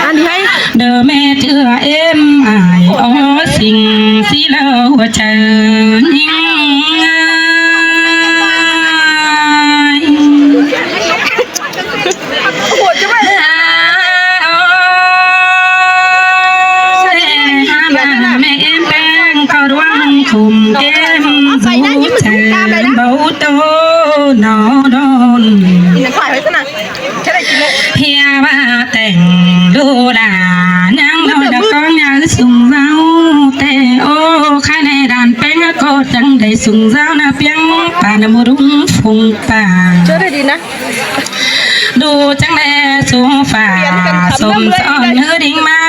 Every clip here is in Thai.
อันนี้ให้เดิมแม่เชื่อเอ็มอายอ๋อสิ่งสิเลวเจอยิ่งโหดจะไปแม่เอ็มแป้งเขาร่วงคุมเอ็มบูเธอเบาโตนอดอนเฮียว่าแต่งดูดายังน้อยดอกก้องยังสุ่มเจ้าแต่โอ้ข้าในด่านแป้งก็จังได้สุ่มเจ้านะเพียงป่านมรุ่งฟงป่าเจอได้ดีนะดูจังแลสูงฝ่าสมซ้อนเนื้อดิ่งมา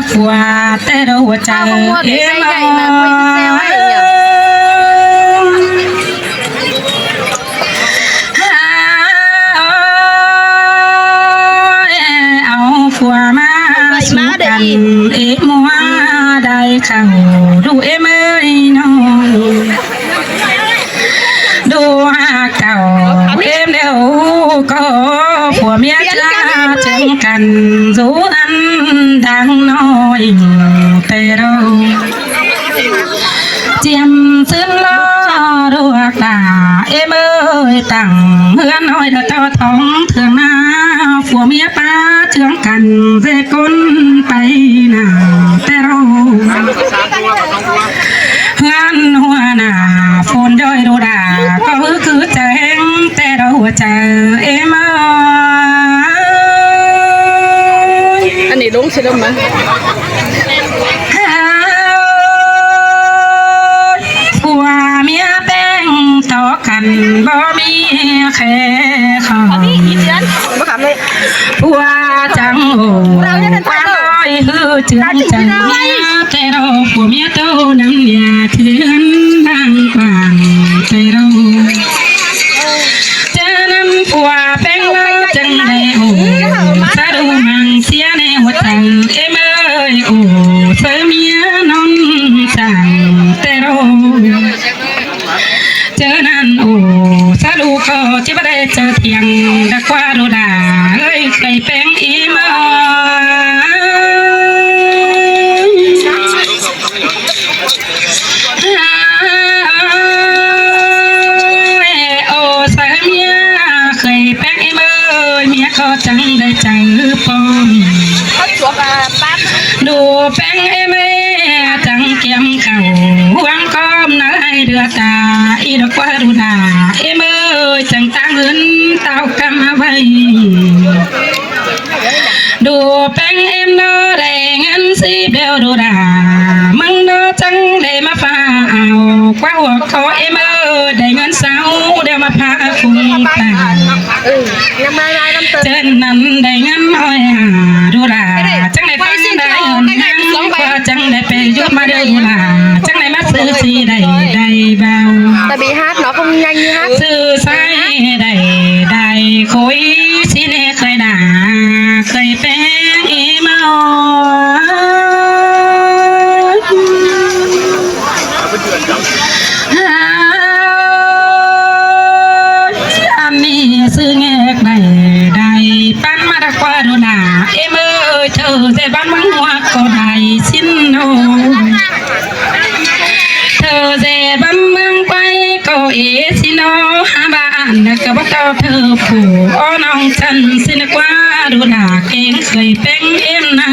ฝัวแต่เราใจเอ็มเอาฝัวมาสู้กันเอ็มว่าได้เข้าดูเอ็มเอ้ยน้องดูหาเก่าเอ็มเดียวก็ผัวเมียจ้าเจอกันรูอันดังน้อยแต่เราเจียมซึ้งล้อรัวตาเอ็มเอ้ยตั้งเมื่อน้อยเจ้าท้องเถื่อนหน้าผัวเมียป้าเชื่องกันเจก้นไปหน้าแต่เราเฮือนหัวหน้าฝนย้อยดูดาก็คือแจงแต่เราเจอเอ็มอันนี้ลุงสิลมมั้ยผัวเมียแป้งต่อกันบ่มีแค่ข้าวผัวจังโอ้ป้าน้อยฮือเจือนจังแต่เราผัวเมียโตน้ำยาเถื่อนดังกว่างแต่เราเจอน้ำผัวแป้งเราจังได้โอ้สะดุมังเสียในหัวใจเอ็มเอ้ยโอ้เธอเมียน้องจังแต่เราเจอนั่นโอ้สะดุก็จะไม่ได้เจอเทียงดักว่าดูดาเอ้ยเคยแป้งอีมาก็จังได้เจอปมดูแป้งเอ็มจังเกี่ยมเข่าหวังก้มนายเดือดตาอีดอกว่าดูดาเอ็มจังตั้งเงินเต้ากำมาไว้ดูแป้งเอ็มโนได้เงินสิเบลดูดามึงโนจังได้มาฟ้าเอากว่าหัวคอเอ็มได้เงินเสาเดี๋ยวมาพาคุ้มตาเจนนั้นได้เงินน้อยดูดาจังได้ฟังได้เงินกว่าจังได้ไปยุดมาได้ดูดาจังได้มาซื้อสีได้เบาแต่บีฮัทnó không nhanh như hát ซื้อใส่ได้คุยสิเนเคยด่าเคยแป้งอีเมาอันนี้ซื้อแงกได้ปั้นมาตะกว่าดูหนาเอ็มเธอใจบ้านมังหัวก็ได้สิ้นโนเธอใจบ้านเมืองไปก็เอสิโนหาบ้านก็บ่เจ้าเธอผู้อ้อน้องฉันสินกว่าดูหนาเก่งเคยเป็นเอ็มนา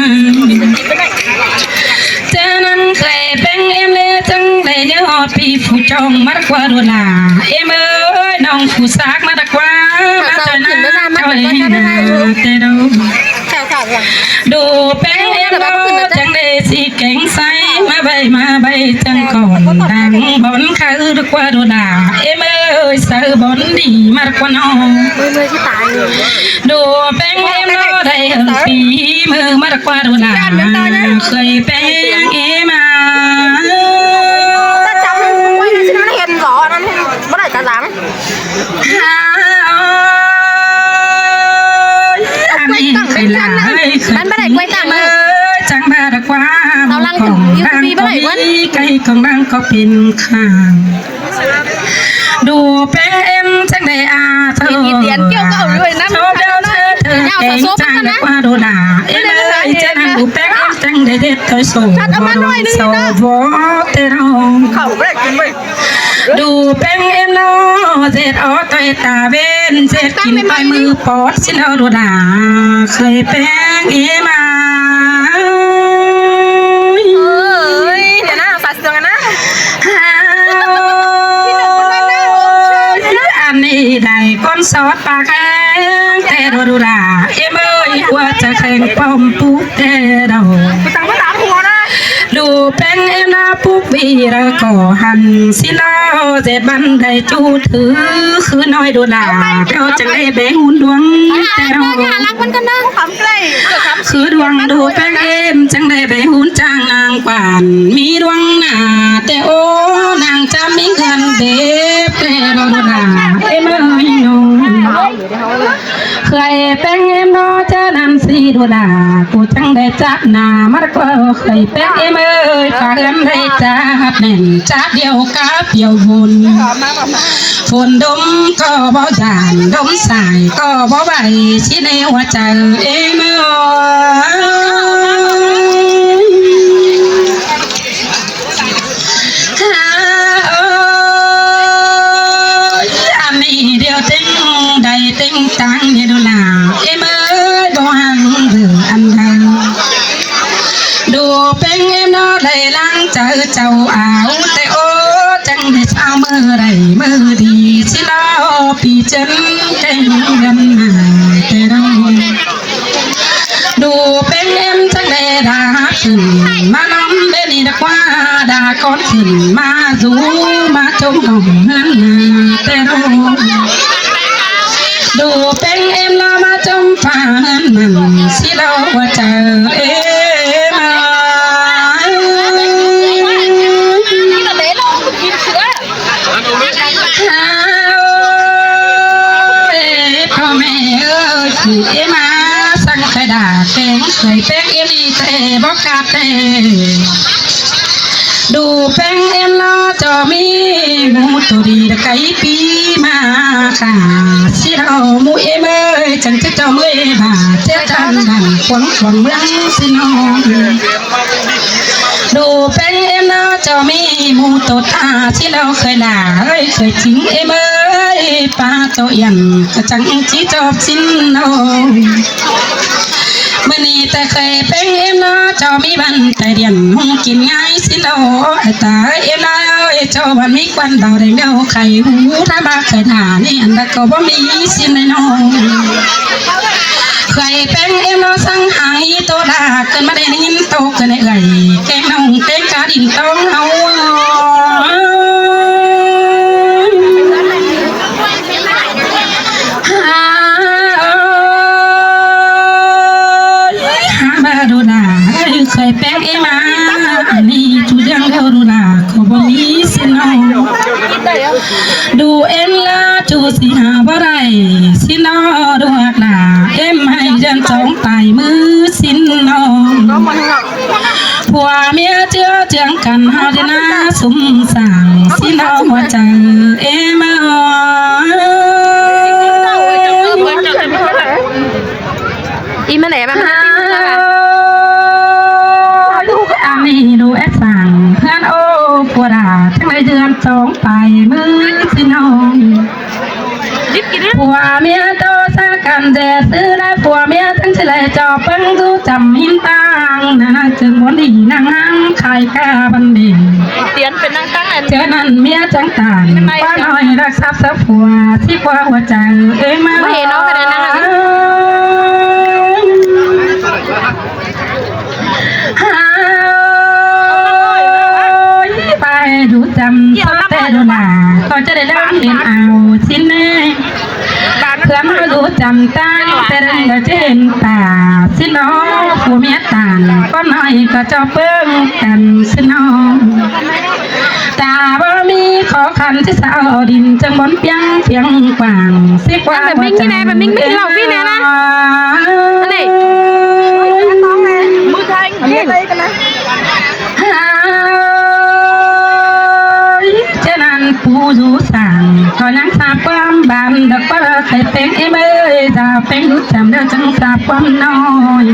เจอนั้นเคยเป็นเอ็มเลยจังได้เลี้ยวปีผู้จองมาตะกว่าดูหนาเอ็มน้องผู้ซักมาตะกว่ามาจอยหน้าจอยหน้าแต่ดูแป้งเอ็มจังได้สิเก่งใสมาใบจังก่อนดังบนคือดีกว่าดูด่าเอ็มเสือบนดีมากกว่าน้องดูแป้งเอ็มได้ปีมือมากกว่าดูด่าเคยแป้งเอ็มBạn bắt đẩy quay tặng rồi chẳng ba đã quá tao lăng thử YouTube bắt đẩy quên cây còn đang có pin khang đồ bé em chẳng để à thơ tiền kêu cậu rồi năm số đeo thơ kén chẳng đã qua đồ đà em ơi chẳng ดูแป้งเอ็มจังได้เด็ดถอยโซ่บ่โดนโซ่บ่เตรองดูแป้งเอ็มโนเจ็ดออต่อยตาเวนเจ็ดกินไปมือปอดสิเราดูด่าเคยแป้งเอ็มมาเดี๋ยวนะฝากเสียงนะอันนี้ได้ก้นซอสปลาแข็งแต่ดูด่าเอ็มเอ้ยว่าจะแข่งป้อมปุ๊บแต่เราดูแป้งเอ็มนาปุ๊บวีระก่อหันสิลาเจ็ดบันไดจูถือคือน้อยดูด่าเราจะได้แบ่งหุ่นดวงแต่เราคือดวงดูแป้งเอ็มจังได้แบ่งหุ่นจ้างนางป่านมีดวงหน้าแต่โอ้นางจะมีเงินเด็บแต่เราดูด่าเอ็มเอ้ยยงเคยแป้งเอ็มนอจะนำสีดูด่ากูจังได้จับหน้ามาก็เคยแป้งเอ็มเอ้ยฝากเงินได้จับแน่นจับเดียวกับเดียวบุญฝนดมก็บ่จานดมสายก็บ่ไหวชิในหัวใจเอ็มเอ้ยอันนี้เดียวติ้งได้ติ้งตังเนี่ยดูล่ะเอ็มเอ้ยบ่หังหรืออันใดดูเป็นเอ็มนอได้ล้างเจอเจ้าเอาแต่โอ้จังได้เช้ามือไรมือดีสิลาปีจนแก่เงินมาแต่เราดูเป็นเอ็มจังได้ด่าขึ้นมาน้ำเบนี่ดีกว่าด่าก้อนขึ้นมาสูมาจมเอาเงินแต่เราดูเป็นเอ็มเรามาจมฟ้าเงินมันสิเราว่าเจอเอ็มพ่อแม่เอ้ยคือเอ็มมาสั่งใครด่าแกงเคยแป้งเอ็มนี่แต่บอกกาเต้ดูแป้งเอ็มล้อจอมีหมูตัวดีตะไก่ปีมาค่ะสิเราหมูเอ็มเอ้ยจังจะเจ้าเมื่อยบาเจ้าจันดันขวงเมืองสิน้องดูแป้งเอ็มล้อจอมีหมูตัวตาสิเราเคยด่าเอ้ยเคยทิ้งเอ็มเอ้ยปลาโตยันกระจังจีจอบสินน้องมื่อนี้แต่เคยเป็นเอ็มน้อเจ้ามีบันแต่เรียนหงกินง่ายสิโลไอ้ตาเอ็มน้อยเจ้าบันมีควันดาวได้เมียวไข่หูถ้าบ้าเคยหานี่อันดักก็บ่มีสิในน้องเคยเป็นเอ็มน้อสั่งหายโตดาเกินมาได้ยินโตเกินไอ้แกงน้องแกงกาดินต้องเอาเคยแป้งเอ็มมาอันนี้ทุกอย่างเราดูนะเขาบอกมีสิน้องดูเอ็มละจูสิหาบ่ได้สิน้องดูหักหนาเอ็มให้ยันสองตายมือสิน้องผัวเมียเจือเจืองกันหาจะน่าสมสั่งสิน้องหัวใจเอ็มอีมาไหนบ้างดูแอดสั่งเพื่อนโอ้ปวดาทั้งในเดือนสองไปมือสิน้องผัวเมียโตสักกันแดดซื้อได้ผัวเมียทั้งเฉลยจอเปิ้งดูจำหินตังนะจึงวันดีนางนั่งขายกาบันดีเตียนเป็นนางตั้งเจอนั่นเมียจังตานป้าน้อยรักทรัพย์สับผัวที่กว่าหัวใจเอ็มมาเห็นน้องกันนะไปดูจำต้นแต่ดูหนาก็จะได้เล่าเห็นเอาชิ้นแน่เพื่อนมาดูจำตั้งแต่เรื่องก็จะเห็นตาสิน้องผู้เมียต่างก็น้อยก็จะเปิ้งกันสิน้องตาบ่มีขอคันที่สาวดินจังบนเพียงกว้างสิกว่าแบบมิ้งที่ไหนแบบมิ้งไม่เราพี่เนี่ยนะอะไรน้องแม่มือไทยอะไรกันนะผู้ดูสั่งก็ยังทราบความบานดักว่าใครเป็นเอ็มเอ้ยจะเป็นรู้จำเดียวจังทราบความน้อย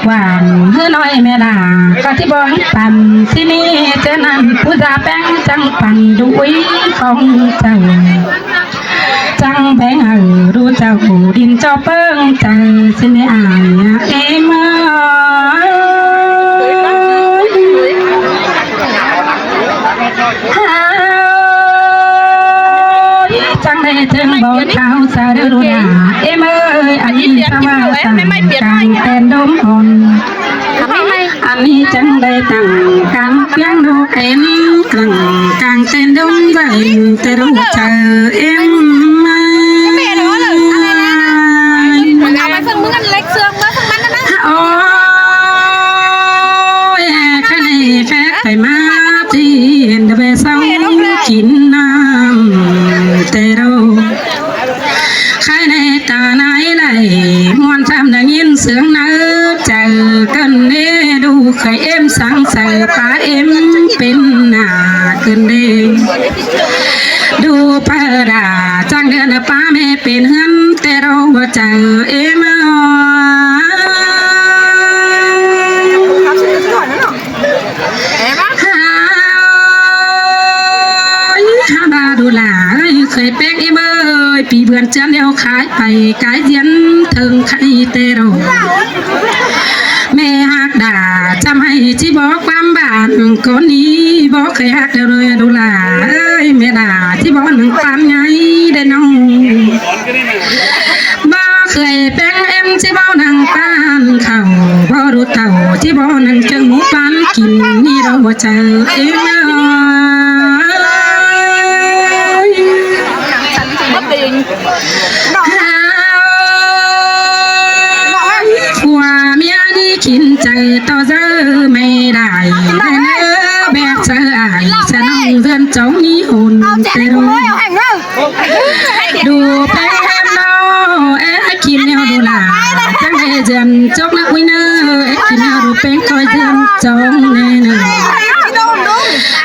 หวานเฮ้อน้อยแม่ดาก็ที่บอกปั่นที่นี่เจ้านั้นผู้จ่าแป้งจังปั่นด้วยของเจ้าจังแบงรู้เจ้าผู้ดินเจ้าเปิ้งใจสิเนอายเอ็มจังได้ถึงบ่เท้าสาดูดาเอ็มอันนี้สว่าสังการแต่ดมหอนอันนี้จังได้ตั้งกลางเพียงดูเอ็นกลางกลางเต้นดมใจแต่รู้เจอเอ็มโอ้ยแค่นี้แค่ไปมาที่เห็นแต่เศร้ากินน้ำแต่เราใครในตาไหนไหลมวนทำได้ยินเสียงน้ำเจอกันเน่ดูเคยเอ็มสังใส่ปาเอ็มเป็นหน้าขึ้นเด้ดูปาดาจังเดินป้าแม่เป็นเฮือนแต่เราว่าเจอเอ็มดูหลาเคยแป้งเมื่อปีเบือนเจ้าเดียวขายไปกายเย็นถึงใครเตโรแม่หักด่าจำให้ที่บอกความบาดคนนี้บอกเคยหักเดียวเลยดูหลาแม่ด่าที่บอกหนึ่งปานไงได้น้องบอกเคยแป้งเอ็มที่บอกหนึ่งปานเข่าบอกรู้เต่าที่บอกหนึ่งจังหมูปานกินนี่เราเจอเอ็มผัวเมียนี่กินใจต่อเจอไม่ได้แต่เนื้อแบบเจออายจะนั่งเรือนจ้องนี้หุ่นเต็มดูแป้งเนาเอ๊ะกินเนาดูหล่าจังได้เดือนจกนักวินเนอร์เอ๊ะกินเนาดูแป้งคอยเดือนจ้องแน่น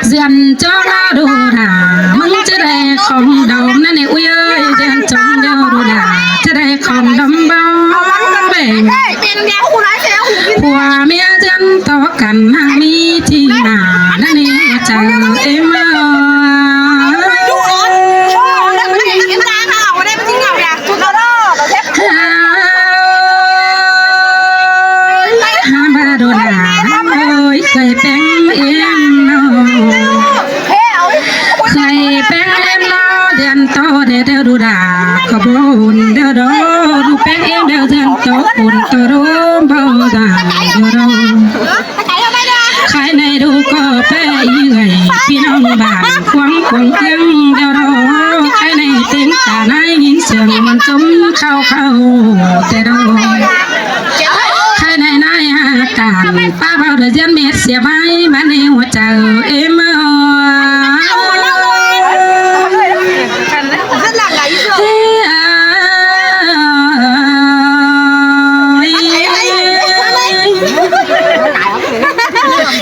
เดือนจกนักดูหล่ามึงจะได้ของดอมนั่นเองอุ้ยเอ้ยเดือนจ้องเดียวดูหล่าจะได้ของดอมบ้าแบ่งผัวเมียเดือนต่อกันนั่งมีที่หน้านั่นเองเจอเอ็มเคยแป้งเอ็มเนาเคยแป้งเอ็มเนาเดือนโตเดือนดูดาขบวนเดือนดูแป้งเอ็มเดือนโตปุ่นโตรูมบ่ดาเดือนใครในดูก็แป้ยื้อพี่น้องบ้านควงควงเพียงเดือนใครในเต็งตาในยินเสียงมันจมเข้าแต่ดูในนายอาการป้าเบาเดือดเม็ดเสียใบมันในหัวใจเอ็ม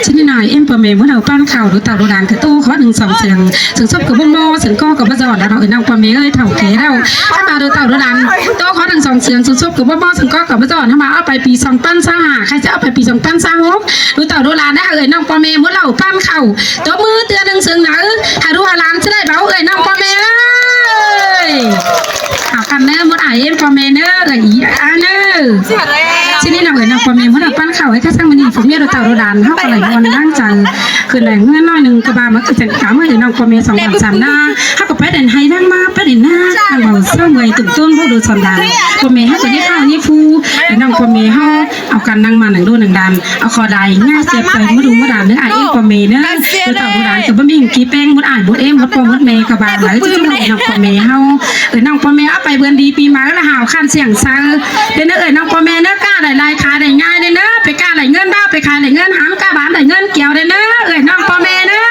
ชิ้นหน่อยเอ็มเปอร์เมย์เมื่อเราปั้นข่าวหรือเต่าโดดานคือตู้ข้อ1 2เสียงถึงซบกับบ้งโม่ถึงก้อกับบ้าจอดแล้วเราเอ็นน้องเปอร์เมย์เลยเถ่าเก๋เราถ้ามาดูเต่าโดดานตู้ข้อ1 2เสียงถึงซบกับบ้งโม่ถึงก้อกับบ้าจอดถ้ามาเอาไปปี2 ปั้นซ่าใครจะเอาไปปี2 ปั้นซ่า6ดูเต่าโดดานได้เอ็นน้องเปอร์เมย์เมื่อเราปั้นเข่าตัวมือเตือน1 เสียงหนาหาดูหาล้านจะได้เบาเอ็นน้องเปอร์เมย์เลยเอากันเนอร์มดไอเอ็มเปอร์เมย์เนอร์อะไรอีอันเนอร์ชิ้นนี้เราเอ็นน้องเปอร์เมย์เมื่อเราปั้นเข่าให้ข้าช่างมันนี่ผมเมียดูเต่าโดดานเท่ากับไหลวันนั่งใจคือแหล่งเงินน้อยหนึ่งกระบามันก็จะกำเมื่อเดี๋ยวน้องพอมี2 3 3หน้าถ้าก็ไปเด่นไฮนั่งมาไปเด่นหน้าทางเราเศร้าเมื่อยตุ่มต้นพวกดูสอนดานพอมีให้ตัวนี้ข้าวนี่ฟูน้องพอมีเขาเอากันนั่งมา1 ดู 1 ดันเอาคอได้ง่ายเจ็บไปมาดูมาด่านเนื้อไอเอ็มพอมีเนื้อดูต่อมาด่านกับบะหมี่กีแป้งมุดอ่านมุดเอ็มมุดปอมุดเมย์กระบาไหลจะต้องน้องพอมีเขาน้องพอมีเอาไปเบือนดีปีมาแล้วหาวขั้นเสียงซังเดี๋ยวเนื้อน้องพอมีเนื้อกล้าได้ลายขายได้ง่ายเลยเนื้อไปกล้าได้เงินบ้าไปขายได้เงินหามกล้าบ้านได้เงินเกี่ยวได้เนื้อน้องพอมีเนื้อ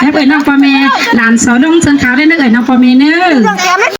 แล้วน้องปอเมหลานสอดงเชิงขาวได้เนื้อน้องปอเมเนื้อ